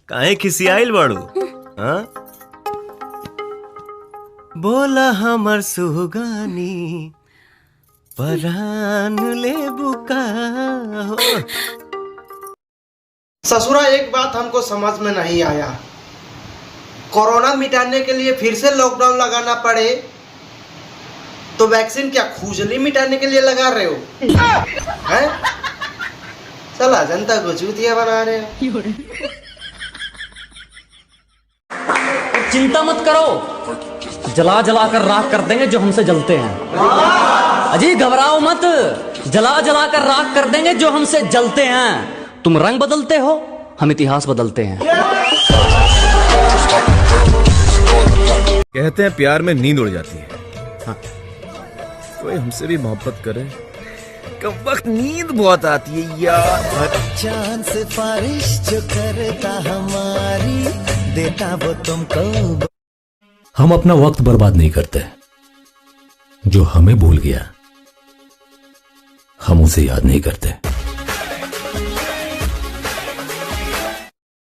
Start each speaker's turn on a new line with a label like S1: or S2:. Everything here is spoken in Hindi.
S1: काहे खिसियाइल बाड़ू? हाँ? बोला हमर सुगानी परान ले बुका हो।
S2: ससुरा, एक बात हमको समझ में नहीं आया, कोरोना मिटाने के लिए फिर से लॉकडाउन लगाना पड़े तो वैक्सीन क्या खुजली मिटाने के लिए लगा रहे हो? हैं? चला जनता को चूतिया बना रहे हो।
S3: चिंता मत करो, जला जला कर राख कर देंगे जो हमसे जलते हैं। अजी घबराओ मत, जला जला कर राख कर देंगे जो हमसे जलते हैं। तुम रंग बदलते हो, हम इतिहास बदलते हैं।
S1: कहते हैं प्यार में नींद उड़ जाती है। हाँ, कोई हमसे भी मोहब्बत करे, कब वक्त नींद बहुत आती है यार।
S4: चांद से बारिश जो करता हमारी, देता वो तुमको।
S5: हम अपना वक्त बर्बाद नहीं करते, जो हमें भूल गया हम उसे याद नहीं करते।